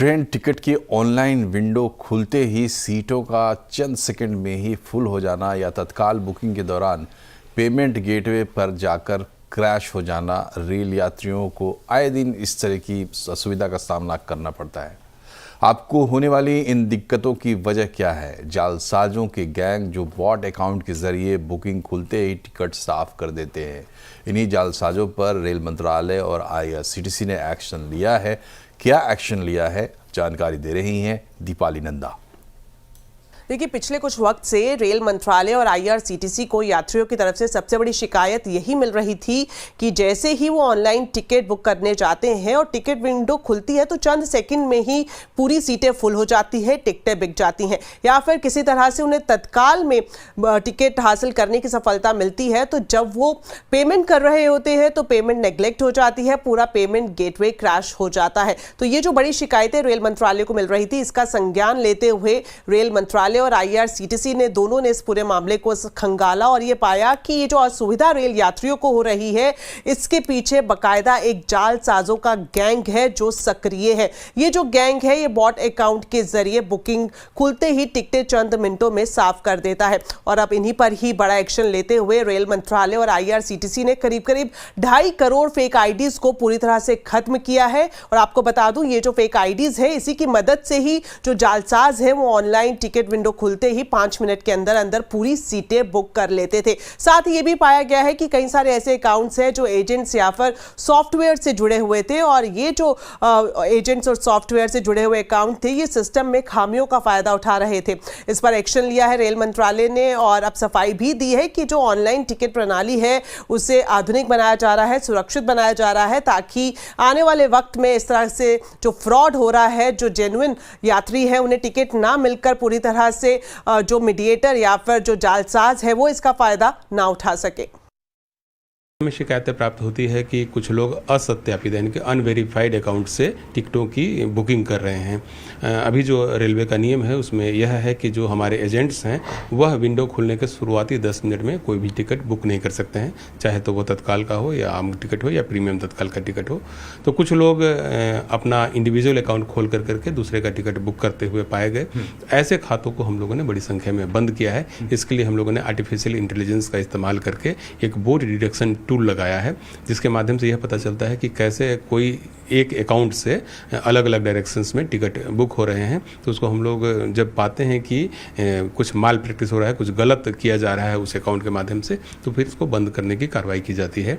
Train ticket की online window खुलते ही सीटों का चंद सेकंड में ही फुल हो जाना या तत्काल बुकिंग के दौरान पेमेंट गेटवे पर जाकर क्रैश हो जाना, रेल यात्रियों को आए दिन इस तरह की असुविधा का सामना करना पड़ता है। आपको होने वाली इन दिक्कतों की वजह क्या है? जालसाजों के गैंग जो बॉट अकाउंट के जरिए बुकिंग खुलते ही टिकट साफ कर देते हैं। इन्हीं जालसाजों पर रेल मंत्रालय और IRCTC ने एक्शन लिया है। क्या एक्शन लिया है, जानकारी दे रही हैं दीपाली नंदा। देखिए, पिछले कुछ वक्त से रेल मंत्रालय और IRCTC को यात्रियों की तरफ से सबसे बड़ी शिकायत यही मिल रही थी कि जैसे ही वो ऑनलाइन टिकट बुक करने जाते हैं और टिकट विंडो खुलती है तो चंद सेकंड में ही पूरी सीटें फुल हो जाती हैं, टिकटें बिक जाती हैं, या फिर किसी तरह से उन्हें तत्काल में टिकट हासिल करने की सफलता मिलती है तो जब वो पेमेंट कर रहे होते हैं तो पेमेंट नेग्लेक्ट हो जाती है, पूरा पेमेंट गेटवे क्रैश हो जाता है। तो ये जो बड़ी शिकायतें रेल मंत्रालय को मिल रही थी, इसका संज्ञान लेते हुए रेल मंत्रालय और IRCTC ने दोनों ने इस पूरे मामले को खंगाला और ये पाया कि ये जो असुविधा रेल यात्रियों को हो रही है, इसके पीछे बकायदा एक जालसाजों का गैंग है जो सक्रिय है। ये जो गैंग है, ये बॉट अकाउंट के जरिए बुकिंग खुलते ही टिकटें चंद मिनटों में साफ कर देता है। और अब इन्हीं पर ही बड़ा एक्शन लेते हुए रेल मंत्रालय और IRCTC ने करीब 2.5 करोड़ फेक IDs को पूरी तरह से खत्म किया है। और आपको बता दूं, ये जो फेक IDs है, इसी की मदद से ही जो जालसाज है वो ऑनलाइन टिकट विंडो खुलते ही 5 मिनट के अंदर अंदर पूरी सीटें बुक कर लेते थे। साथ ही ये भी पाया गया है कि कई सारे ऐसे अकाउंट्स हैं जो एजेंट्स या फिर सॉफ्टवेयर से जुड़े हुए थे, और ये जो एजेंट्स और सॉफ्टवेयर से जुड़े हुए अकाउंट थे, ये सिस्टम में खामियों का फायदा उठा रहे थे। इस पर एक्शन लिया है रेल मंत्रालय ने और अब सफाई भी दी है कि जो ऑनलाइन टिकट प्रणाली है उसे आधुनिक बनाया जा रहा है, सुरक्षित बनाया जा रहा है, ताकि आने वाले वक्त में इस तरह से जो फ्रॉड हो रहा है, जो जेन्युइन यात्री है उन्हें टिकट ना मिलकर पूरी तरह से जो मीडिएटर या फिर जो जालसाज है वो इसका फायदा ना उठा सके। में शिकायतें प्राप्त होती है कि कुछ लोग असत्यापित यानी कि अनवेरिफाइड अकाउंट से टिकटों की बुकिंग कर रहे हैं। अभी जो रेलवे का नियम है उसमें यह है कि जो हमारे एजेंट्स हैं वह विंडो खुलने के शुरुआती 10 मिनट में कोई भी टिकट बुक नहीं कर सकते हैं, चाहे तो वो तत्काल का हो या आम टिकट हो या प्रीमियम तत्काल का टिकट हो। तो कुछ लोग अपना इंडिविजुअल अकाउंट खोल करके दूसरे का टिकट बुक करते हुए पाए गए। ऐसे खातों को हम लोगों ने बड़ी संख्या में बंद किया है। इसके लिए हम लोगों ने आर्टिफिशियल इंटेलिजेंस का इस्तेमाल करके एक बोट डिटेक्शन टूल लगाया है, जिसके माध्यम से यह पता चलता है कि कैसे कोई एक अकाउंट से अलग अलग डायरेक्शंस में टिकट बुक हो रहे हैं। तो उसको हम लोग जब पाते हैं कि कुछ माल प्रैक्टिस हो रहा है, कुछ गलत किया जा रहा है उस अकाउंट के माध्यम से, तो फिर इसको बंद करने की कार्रवाई की जाती है।